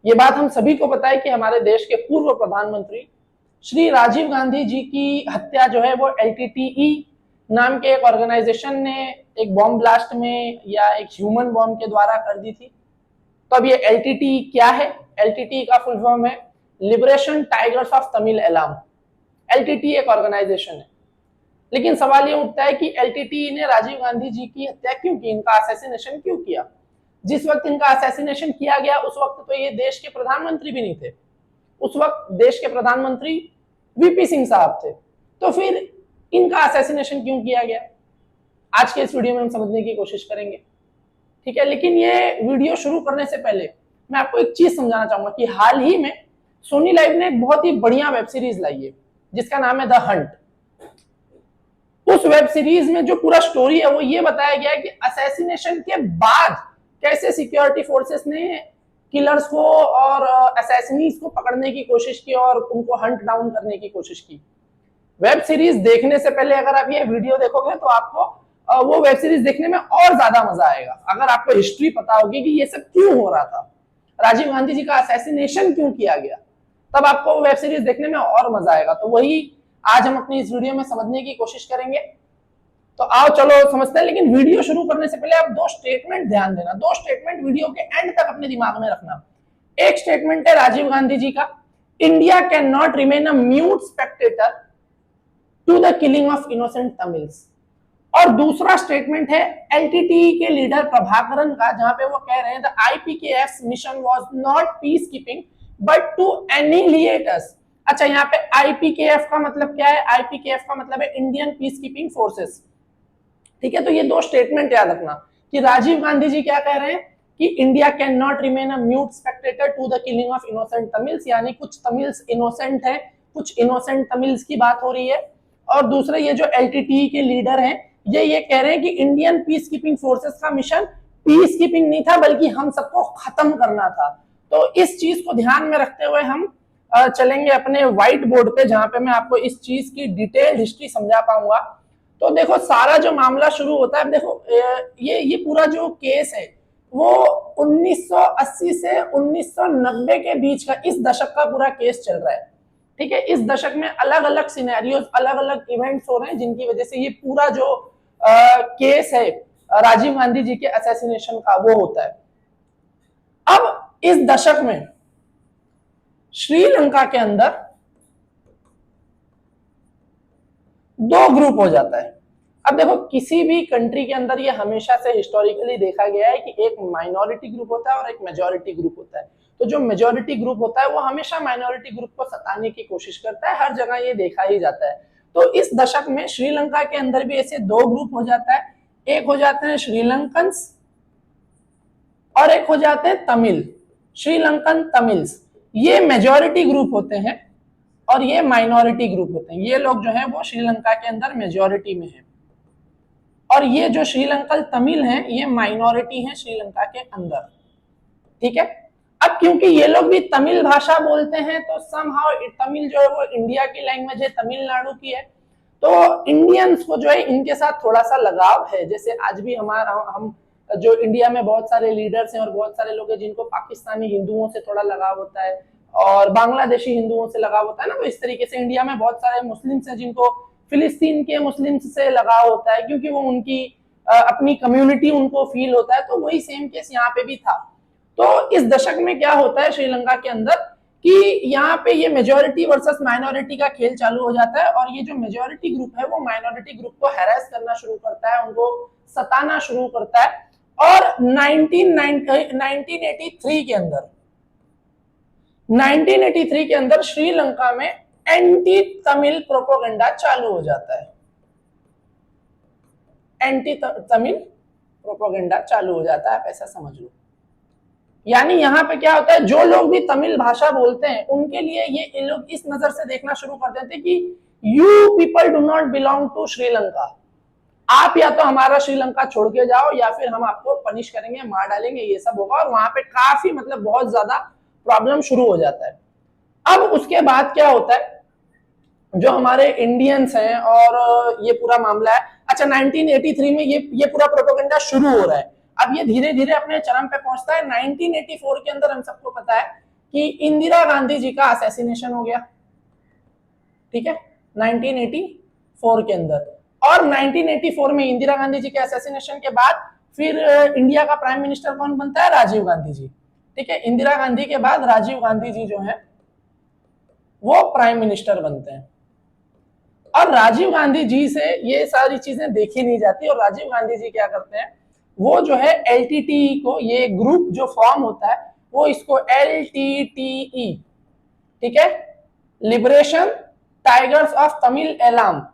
ये बात हम सभी को पता है कि हमारे देश के पूर्व प्रधानमंत्री श्री राजीव गांधी जी की हत्या जो है वो एलटीटीई नाम के एक ऑर्गेनाइजेशन ने एक बॉम्ब ब्लास्ट में या एक ह्यूमन बॉम्ब के द्वारा कर दी थी। तो अब ये एलटीटीई क्या है? एलटीटीई का फुल फॉर्म है liberation tigers of Tamil Elam. LTTE एक ऑर्गेनाइजेशन है, लेकिन सवाल ये उठता है कि एलटीटीई ने राजीव गांधी जी की हत्या क्यों की, इनका असैसिनेशन क्यों किया? जिस वक्त इनका असैसिनेशन किया गया उस वक्त तो ये देश के प्रधानमंत्री भी नहीं थे, उस वक्त देश के प्रधानमंत्री वीपी सिंह साहब थे। तो फिर इनका असैसिनेशन क्यों किया गया, आज के इस वीडियो में हम समझने की कोशिश करेंगे, ठीक है। लेकिन ये वीडियो शुरू करने से पहले मैं आपको एक चीज समझाना चाहूंगा कि हाल ही में सोनी लाइव ने एक बहुत ही बढ़िया वेब सीरीज लाई है जिसका नाम है द हंट। उस वेब सीरीज में जो पूरा स्टोरी है वो ये बताया गया है कि असैसिनेशन के बाद कैसे सिक्योरिटी फोर्सेस ने किलर्स को और असैसिनीज को पकड़ने की कोशिश की और उनको हंट डाउन करने की कोशिश की। वेब सीरीज देखने से पहले अगर आप ये वीडियो देखोगे तो आपको वो वेब सीरीज देखने में और ज्यादा मजा आएगा। अगर आपको हिस्ट्री पता होगी कि ये सब क्यों हो रहा था, राजीव गांधी जी का असैसिनेशन क्यों किया गया, तब आपको वेब सीरीज देखने में और मजा आएगा। तो वही आज हम अपनी इस वीडियो में समझने की कोशिश करेंगे। तो आओ चलो समझते हैं। लेकिन वीडियो शुरू करने से पहले आप दो स्टेटमेंट ध्यान देना, दो स्टेटमेंट वीडियो के एंड तक अपने दिमाग में रखना। एक स्टेटमेंट है राजीव गांधी जी का, India can not remain a mute spectator to the killing of innocent Tamils. और दूसरा स्टेटमेंट है एलटीटीई के लीडर प्रभाकरन का, जहां पे वो कह रहे हैं the IPKF mission was not peace keeping but to annihilate us. अच्छा, यहाँ पे आईपीकेएफ का मतलब क्या है? आईपीकेएफ का मतलब है इंडियन पीस कीपिंग फोर्सेस, ठीक है। तो ये दो स्टेटमेंट याद रखना कि राजीव गांधी जी क्या कह रहे हैं कि India can not remain a mute spectator to the killing of innocent Tamils, यानी कुछ तमिल्स इनोसेंट है, कुछ इनोसेंट तमिल्स की बात हो रही है। और दूसरे ये जो एलटीटीई के लीडर हैं ये कह रहे हैं कि इंडियन पीस कीपिंग फोर्सेस का मिशन पीस कीपिंग नहीं था बल्कि हम सबको खत्म करना था। तो इस चीज को ध्यान में रखते हुए हम चलेंगे अपने व्हाइट बोर्ड पे, जहां पे मैं आपको इस चीज की डिटेल हिस्ट्री समझा पाऊंगा। तो देखो सारा जो मामला शुरू होता है, देखो ये पूरा जो केस है वो 1980 से 1990 के बीच का, इस दशक का पूरा केस चल रहा है, ठीक है। इस दशक में अलग अलग सिनेरियोज, अलग अलग इवेंट्स हो रहे हैं जिनकी वजह से ये पूरा जो केस है राजीव गांधी जी के असैसिनेशन का वो होता है। अब इस दशक में श्रीलंका के अंदर दो ग्रुप हो जाता है। अब देखो किसी भी कंट्री के अंदर ये हमेशा से हिस्टोरिकली देखा गया है कि एक माइनॉरिटी ग्रुप होता है और एक मेजॉरिटी ग्रुप होता है। तो जो मेजॉरिटी ग्रुप होता है वो हमेशा माइनॉरिटी ग्रुप को सताने की कोशिश करता है, हर जगह ये देखा ही जाता है। तो इस दशक में श्रीलंका के अंदर भी ऐसे दो ग्रुप हो जाता है, एक हो जाते हैं श्रीलंकन्स और एक हो जाते हैं तमिल, श्रीलंकन तमिल्स। ये मेजॉरिटी ग्रुप होते हैं और ये माइनॉरिटी ग्रुप होते हैं। ये लोग जो है वो श्रीलंका के अंदर मेजॉरिटी में है और ये जो श्रीलंकन तमिल हैं ये माइनॉरिटी हैं श्रीलंका के अंदर, ठीक है। अब क्योंकि ये लोग भी तमिल भाषा बोलते हैं तो समहाउ तमिल जो है वो इंडिया की लैंग्वेज है, तमिलनाडु की है, तो इंडियंस को जो है इनके साथ थोड़ा सा लगाव है। जैसे आज भी हम जो इंडिया में बहुत सारे लीडर्स हैं और बहुत सारे लोग हैं जिनको पाकिस्तानी हिंदुओं से थोड़ा लगाव होता है और बांग्लादेशी हिंदुओं से लगाव होता है ना, तो इस तरीके से इंडिया में बहुत सारे मुस्लिम्स हैं जिनको फिलिस्तीन के मुस्लिम्स से लगाव होता है क्योंकि वो उनकी अपनी कम्युनिटी उनको फील होता है। तो वही सेम केस यहाँ पे भी था। तो इस दशक में क्या होता है श्रीलंका के अंदर कि यहाँ पे ये मेजॉरिटी वर्सेस माइनॉरिटी का खेल चालू हो जाता है और ये जो मेजॉरिटी ग्रुप है वो माइनॉरिटी ग्रुप को हैरेस करना शुरू करता है, उनको सताना शुरू करता है। और 1983 के अंदर श्रीलंका में एंटी तमिल प्रोपोगंडा चालू हो जाता है, एंटी तमिल प्रोपोगंडा चालू हो जाता है, आप ऐसा समझ लो। यानी यहाँ पे क्या होता है, जो लोग भी तमिल भाषा बोलते हैं उनके लिए ये लोग इस नजर से देखना शुरू कर देते हैं कि you people do not belong to Sri Lanka, आप या तो हमारा श्रीलंका छोड़ के जाओ या फिर हम आपको पनिश करेंगे, मार डालेंगे, ये सब होगा। और वहां पे काफी मतलब बहुत ज्यादा प्रॉब्लम शुरू हो जाता है। अब उसके बाद क्या होता है, जो हमारे इंडियंस हैं और ये पूरा मामला है, अच्छा 1983 में ये पूरा प्रोपेगेंडा शुरू हो रहा है। अब ये धीरे धीरे अपने चरम पे पहुंचता है 1984 के अंदर। हम सबको पता है कि इंदिरा गांधी जी का असैसिनेशन हो गया, ठीक है, 1984 के अंदर। और 1984 में इंदिरा गांधी जी के असैसिनेशन के बाद फिर इंडिया का प्राइम मिनिस्टर कौन बनता है? राजीव गांधी जी, ठीक है। इंदिरा गांधी के बाद राजीव गांधी जी जो है वो प्राइम मिनिस्टर बनते हैं। और राजीव गांधी जी से ये सारी चीजें देखी नहीं जाती, और राजीव गांधी जी क्या करते हैं, वो जो है एलटीटीई को, ये ग्रुप जो फॉर्म होता है वो इसको एलटीटीई, ठीक है, लिबरेशन टाइगर्स ऑफ तमिल एलाम,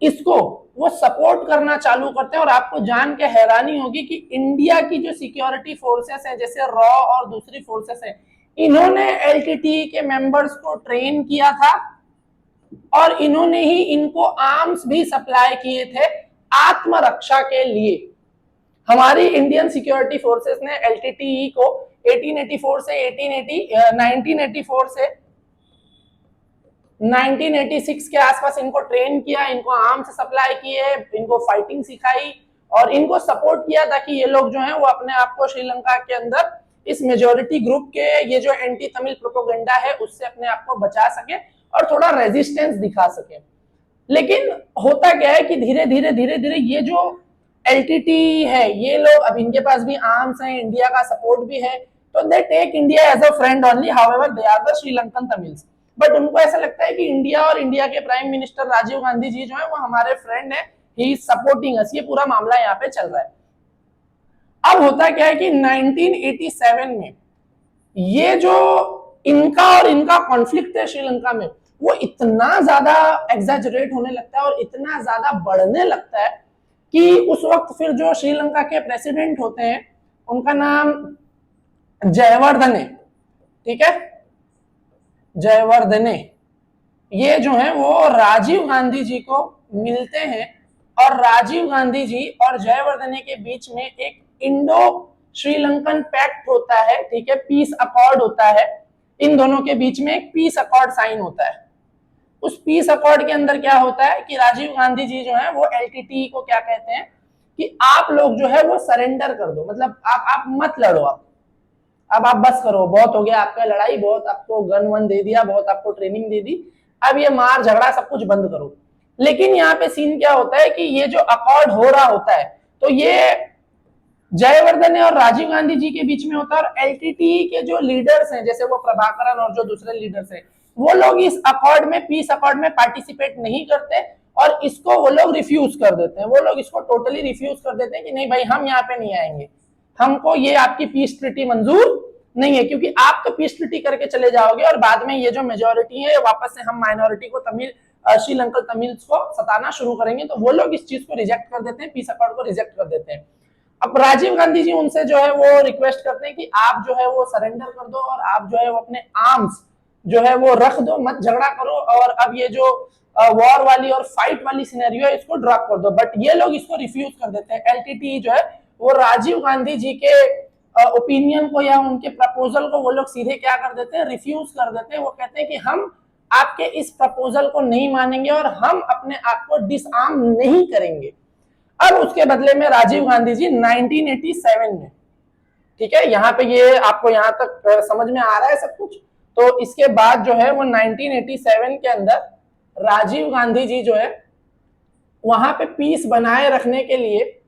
इसको वो सपोर्ट करना चालू करते हैं। और आपको जान के हैरानी होगी कि इंडिया की जो सिक्योरिटी फोर्सेस हैं, जैसे रॉ और दूसरी फोर्सेस हैं, इन्होंने एलटीटीई के मेंबर्स को ट्रेन किया था और इन्होंने ही इनको आर्म्स भी सप्लाई किए थे आत्मरक्षा के लिए। हमारी इंडियन सिक्योरिटी फोर्सेस ने एलटीटीई को 1984 से 1984 से 1986 के आसपास इनको ट्रेन किया, इनको आर्म्स सप्लाई किए, इनको फाइटिंग सिखाई और इनको सपोर्ट किया ताकि ये लोग जो हैं वो अपने आप को श्रीलंका के अंदर इस मेजोरिटी ग्रुप के ये जो एंटी तमिल प्रोपेगेंडा है उससे अपने आप को बचा सके और थोड़ा रेजिस्टेंस दिखा सके। लेकिन होता क्या है कि धीरे धीरे ये जो एलटीटी है, ये लोग, अब इनके पास भी आर्म्स हैं, इंडिया का सपोर्ट भी है, तो they take India as a friend only, however they are the Sri Lankan Tamils. But उनको ऐसा लगता है कि इंडिया और इंडिया के प्राइम मिनिस्टर राजीव गांधी जी जो है वो हमारे फ्रेंड है, ही इज सपोर्टिंग अस, ये पूरा मामला यहाँ पे चल रहा है। अब होता क्या है कि 1987 में ये जो इनका और इनका कॉन्फ्लिक्ट है श्रीलंका में, वो इतना ज्यादा एग्जैजरेट होने लगता है और इतना ज्यादा बढ़ने लगता है कि उस वक्त फिर जो श्रीलंका के प्रेसिडेंट होते हैं उनका नाम जयवर्धने, ठीक है, जयवर्धने, ये जो है वो राजीव गांधी जी को मिलते हैं और राजीव गांधी जी और जयवर्धने के बीच में एक इंडो श्रीलंकन पैक्ट होता है, ठीक है, पीस अकॉर्ड होता है। इन दोनों के बीच में एक पीस अकॉर्ड साइन होता है। उस पीस अकॉर्ड के अंदर क्या होता है कि राजीव गांधी जी जो है वो एलटीटी को क्या कहते हैं कि आप लोग जो है वो सरेंडर कर दो, मतलब आप मत लड़ो, अब आप बस करो, बहुत हो गया आपका लड़ाई, बहुत आपको गन वन दे दिया, बहुत आपको ट्रेनिंग दे दी, अब ये मार झगड़ा सब कुछ बंद करो। लेकिन यहाँ पे सीन क्या होता है कि ये जो अकॉर्ड हो रहा होता है तो ये जयवर्धने और राजीव गांधी जी के बीच में होता है, और एलटीटी के जो लीडर्स हैं जैसे वो प्रभाकरन और जो दूसरे लीडर्स हैं वो लोग इस अकॉर्ड में, पीस अकॉर्ड में पार्टिसिपेट नहीं करते और इसको वो लोग रिफ्यूज कर देते हैं। वो लोग इसको टोटली रिफ्यूज कर देते हैं कि नहीं भाई, हम यहाँ पे नहीं आएंगे, हमको ये आपकी पीस ट्रीटी मंजूर नहीं है, क्योंकि आप तो पीस ट्रीटी करके चले जाओगे और बाद में ये जो मेजोरिटी है वापस से हम माइनॉरिटी को, तमिल श्रीलंकन तमिल्स को सताना शुरू करेंगे। तो वो लोग इस चीज को रिजेक्ट कर देते हैं, पीस अकॉर्ड को रिजेक्ट कर देते हैं। अब राजीव गांधी जी उनसे जो है वो रिक्वेस्ट करते हैं कि आप जो है वो सरेंडर कर दो और आप जो है वो अपने आर्म्स जो है वो रख दो, मत झगड़ा करो, और अब ये जो वॉर वाली और फाइट वाली सिनेरियो है इसको ड्रॉप कर दो। बट ये लोग इसको रिफ्यूज कर देते हैं। एलटीटी जो है वो राजीव गांधी जी के ओपिनियन को या उनके प्रपोजल को वो लोग सीधे क्या कर देते हैं, रिफ्यूज कर देते हैं। वो कहते हैं कि हम आपके इस प्रपोजल को नहीं मानेंगे और हम अपने आप को डिसआर्म नहीं करेंगे। अब उसके बदले में राजीव गांधी जी 1987 में, ठीक है, यहाँ पे ये आपको यहाँ तक समझ में आ रहा है सब कुछ। तो इसके बाद जो है वो 1987 के अंदर राजीव गांधी जी जो है वहां पे पीस बनाए रखने के लिए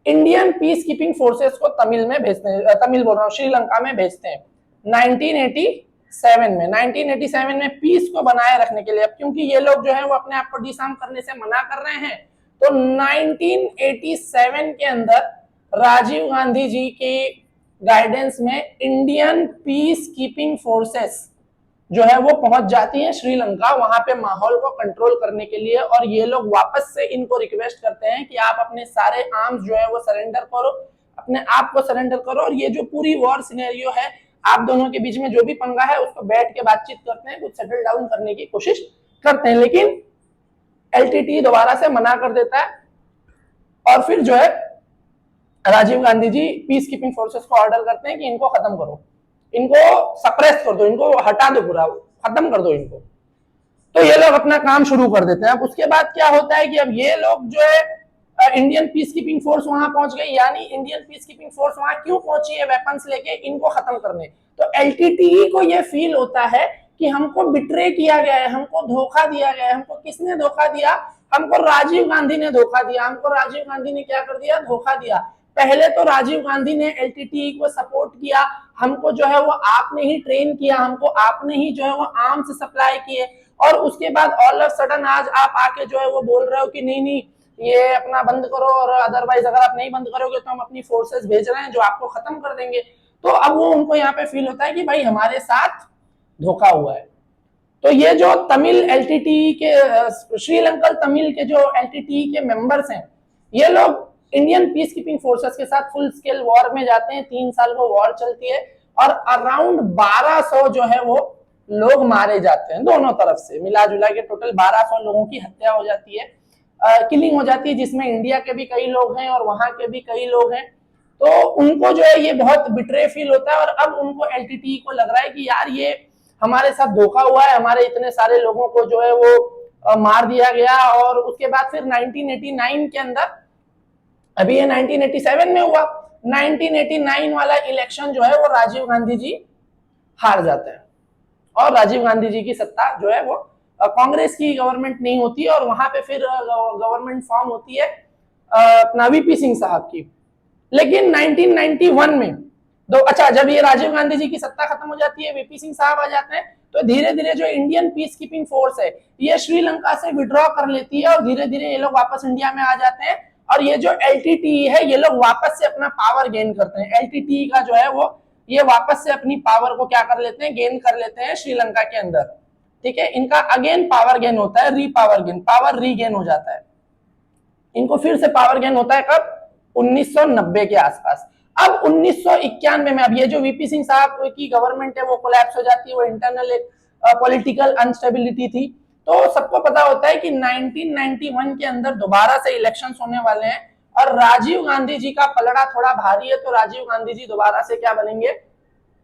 इंडियन पीस कीपिंग फोर्सेस को तमिल में भेजते हैं, तमिल बोल रहा हूँ, श्रीलंका में भेजते हैं 1987 में। 1987 में पीस को बनाए रखने के लिए, अब क्योंकि ये लोग जो है वो अपने आप को डिसआर्म करने से मना कर रहे हैं, तो 1987 के अंदर राजीव गांधी जी की गाइडेंस में इंडियन पीस कीपिंग फोर्सेस जो है वो पहुंच जाती है श्रीलंका, वहां पे माहौल को कंट्रोल करने के लिए। और ये लोग वापस से इनको रिक्वेस्ट करते हैं कि आप अपने सारे आर्म्स जो है वो सरेंडर करो, अपने आप को सरेंडर करो, और ये जो पूरी वॉर सिनेरियो है, आप दोनों के बीच में जो भी पंगा है उसको बैठ के बातचीत करते हैं, कुछ सेटल डाउन करने की कोशिश करते हैं। लेकिन एलटीटी दोबारा से मना कर देता है और फिर जो है राजीव गांधी जी पीस कीपिंग फोर्सेस को ऑर्डर करते हैं कि इनको खत्म करो, इनको सप्रेस कर दो, इनको हटा दो, पूरा खत्म कर दो इनको। तो ये लोग अपना काम शुरू कर देते हैं। अब उसके बाद क्या होता है कि अब ये लोग जो है इंडियन पीस कीपिंग फोर्स वहां पहुंच गई, यानी इंडियन पीस कीपिंग फोर्स वहां क्यों पहुंची है वेपन्स लेके इनको खत्म करने। तो एलटीटीई को ये फील होता है कि हमको बिट्रे किया गया है, हमको धोखा दिया गया है। हमको किसने धोखा दिया? हमको राजीव गांधी ने धोखा दिया। हमको राजीव गांधी ने क्या कर दिया? धोखा दिया। पहले तो राजीव गांधी ने एलटीटीई को सपोर्ट किया, हमको जो है वो आपने ही ट्रेन किया, हमको आपने ही जो है वो आर्म्स सप्लाई किए, और उसके बाद ऑल ऑफ सडन आज आप आके जो है वो बोल रहे हो कि नहीं नहीं ये अपना बंद करो, और अदरवाइज अगर आप नहीं बंद करोगे तो हम अपनी फोर्सेस भेज रहे हैं जो आपको खत्म कर देंगे। तो अब वो उनको यहाँ पे फील होता है कि भाई हमारे साथ धोखा हुआ है। तो ये जो तमिल एलटीटीई के श्रीलंकन तमिल के जो एलटीटीई के मेंबर्स हैं, ये लोग इंडियन पीस कीपिंग फोर्सेस के साथ फुल स्केल वॉर में जाते हैं। 3 साल वो वॉर चलती है और अराउंड 1200 जो है वो लोग मारे जाते हैं दोनों तरफ से, मिला जुला के टोटल 1200 लोगों की हत्या हो जाती है, किलिंग हो जाती है, जिसमें इंडिया के भी कई लोग हैं और वहां के भी कई लोग हैं। तो उनको जो है ये बहुत बिट्रे फील होता है, और अब उनको एलटीटीई को लग रहा है कि यार ये हमारे साथ धोखा हुआ है, हमारे इतने सारे लोगों को जो है वो मार दिया गया। और उसके बाद फिर 1989 के अंदर, अभी ये 1987 में हुआ, 1989 वाला इलेक्शन जो है वो राजीव गांधी जी हार जाते हैं, और राजीव गांधी जी की सत्ता जो है वो कांग्रेस की गवर्नमेंट नहीं होती है, और वहां पे फिर गवर्नमेंट फॉर्म होती है अपना वीपी सिंह साहब की। लेकिन 1991 में अच्छा, जब ये राजीव गांधी जी की सत्ता खत्म हो जाती है, वीपी सिंह साहब आ जाते हैं, तो धीरे धीरे जो इंडियन पीस कीपिंग फोर्स है ये श्रीलंका से विड्रॉ कर लेती है, और धीरे धीरे ये लोग वापस इंडिया में आ जाते हैं। और ये जो एलटीटीई है ये लोग वापस से अपना पावर गेन करते हैं। एलटीटीई का जो है वो ये वापस से अपनी पावर को क्या कर लेते हैं? गेन कर लेते हैं श्रीलंका के अंदर। ठीक है, इनका अगेन पावर गेन होता है, रीपावर गेन, पावर रीगेन हो जाता है। इनको फिर से पावर गेन होता है कब? 1990 के आसपास। अब 1991 में, अब ये जो वीपी सिंह साहब की गवर्नमेंट है वो कोलैप्स हो जाती है, वो इंटरनल एक पॉलिटिकल अनस्टेबिलिटी थी। तो सबको पता होता है कि 1991 के अंदर दोबारा से इलेक्शंस होने वाले हैं, और राजीव गांधी जी का पलड़ा थोड़ा भारी है, तो राजीव गांधी जी दोबारा से क्या बनेंगे?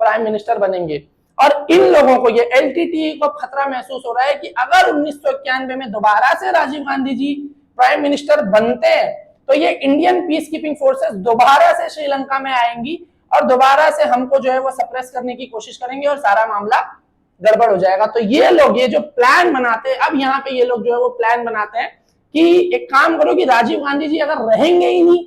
प्राइम मिनिस्टर बनेंगे। और इन लोगों को, ये एलटीटीई को खतरा महसूस हो रहा है कि अगर 1991 में दोबारा से राजीव गांधी जी प्राइम मिनिस्टर बनते हैं तो ये इंडियन पीस कीपिंग फोर्सेस दोबारा से श्रीलंका में आएंगी, और दोबारा से हमको जो है वो सप्रेस करने की कोशिश करेंगे, और सारा मामला गड़बड़ हो जाएगा। तो ये लोग ये जो प्लान बनाते हैं, अब यहाँ पे ये लोग जो है वो प्लान बनाते हैं कि एक काम करो कि राजीव गांधी जी अगर रहेंगे ही नहीं,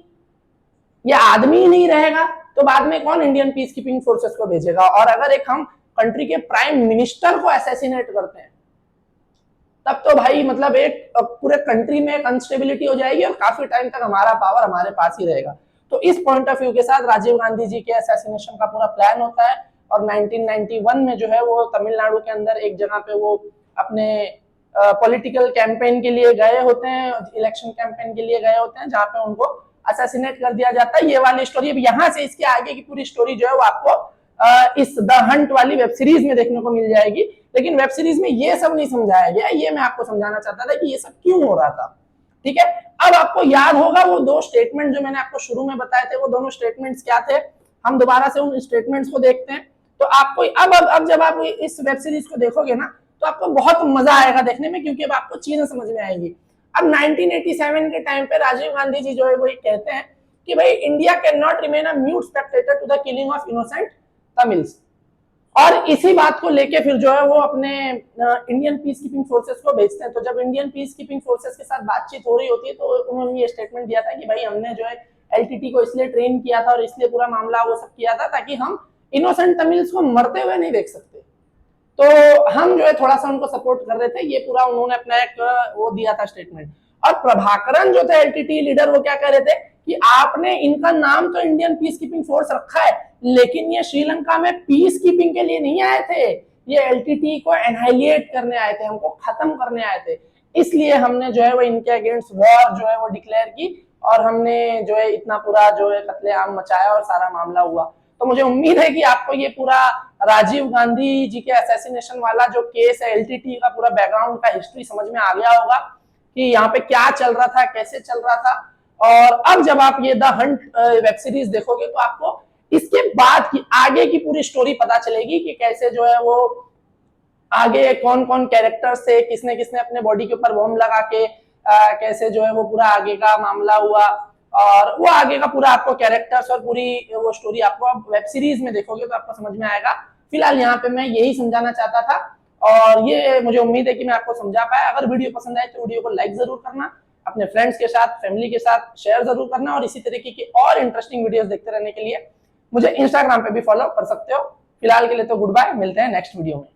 या आदमी ही नहीं रहेगा, तो बाद में कौन इंडियन पीस कीपिंग फोर्सेस को भेजेगा। और अगर एक हम कंट्री के प्राइम मिनिस्टर को असैसिनेट करते हैं, तब तो भाई मतलब एक पूरे कंट्री में एक अनस्टेबिलिटी हो जाएगी, और काफी टाइम तक हमारा पावर हमारे पास ही रहेगा। तो इस पॉइंट ऑफ व्यू के साथ राजीव गांधी जी के असैसिनेशन का पूरा प्लान होता है, और 1991 में जो है वो तमिलनाडु के अंदर एक जगह पे वो अपने पॉलिटिकल कैंपेन के लिए गए होते हैं, इलेक्शन कैंपेन के लिए गए होते हैं, जहां पे उनको असैसिनेट कर दिया जाता है। ये वाली स्टोरी, अब यहाँ से इसके आगे की पूरी स्टोरी जो है वो आपको इस द हंट वाली वेब सीरीज में देखने को मिल जाएगी। लेकिन वेब सीरीज में ये सब नहीं समझाया गया, ये मैं आपको समझाना चाहता था कि ये सब क्यों हो रहा था। ठीक है, अब आपको याद होगा वो 2 स्टेटमेंट जो मैंने आपको शुरू में बताए थे, वो दोनों स्टेटमेंट्स क्या थे? हम दोबारा से उन स्टेटमेंट्स को देखते हैं। तो आपको अब जब आप इस वेब सीरीज को देखोगे ना, तो आपको बहुत मजा आएगा देखने में, क्योंकि अब आपको चीजें समझ में आएंगी। अब 1987 के टाइम पे राजीव गांधी जी जो है वो कहते हैं कि भाई India can not remain a mute spectator to the killing of innocent Tamils, और इसी बात को लेके फिर जो है वो अपने इंडियन पीस कीपिंग फोर्सेस को भेजते हैं। तो जब इंडियन पीस कीपिंग फोर्सेस के साथ बातचीत हो रही होती है, तो उन्होंने ये स्टेटमेंट दिया था कि भाई हमने जो है एलटीटी को इसलिए ट्रेन किया था और इसलिए पूरा मामला वो सब किया था ताकि हम इनोसेंट तमिल्स को मरते हुए नहीं देख सकते। तो हम जो है थोड़ा सा उनको सपोर्ट कर रहे थे, ये पूरा उन्होंने अपना एक वो दिया था स्टेटमेंट। और प्रभाकरन जो थे एलटीटी लीडर, वो क्या कह रहे थे कि आपने इनका नाम तो इंडियन पीस कीपिंग फोर्स रखा है, लेकिन ये श्रीलंका में पीस कीपिंग के लिए नहीं आए थे, ये एलटीटी को एनहाइलेट करने आए थे, हमको खत्म करने आए थे। इसलिए हमने जो है वो इनके अगेंस्ट वॉर जो है वो डिक्लेयर की, और हमने जो है इतना पूरा जो है कत्लेआम मचाया और सारा मामला हुआ। तो मुझे उम्मीद है कि आपको ये पूरा राजीव गांधी जी के असैसिनेशन वाला जो केस है, एलटीटी का पूरा बैकग्राउंड का हिस्ट्री समझ में आ गया होगा कि यहाँ पे क्या चल रहा था, कैसे चल रहा था। और अब जब आप ये द हंट वेब सीरीज देखोगे तो आपको इसके बाद की आगे की पूरी स्टोरी पता चलेगी कि कैसे जो है वो आगे कौन कौन कैरेक्टर्स थे, किसने किसने अपने बॉडी के ऊपर बॉम्ब लगा के कैसे जो है वो पूरा आगे का मामला हुआ, और वो आगे का पूरा आपको कैरेक्टर्स और पूरी वो स्टोरी आपको आप वेब सीरीज में देखोगे तो आपको समझ में आएगा। फिलहाल यहाँ पे मैं यही समझाना चाहता था, और ये मुझे उम्मीद है कि मैं आपको समझा पाया। अगर वीडियो पसंद आए तो वीडियो को लाइक जरूर करना, अपने फ्रेंड्स के साथ, फैमिली के साथ शेयर जरूर करना, और इसी तरीके की और इंटरेस्टिंग वीडियोस देखते रहने के लिए मुझे इंस्टाग्राम पे भी फॉलो कर सकते हो। फिलहाल के लिए तो गुड बाय, मिलते हैं नेक्स्ट वीडियो में।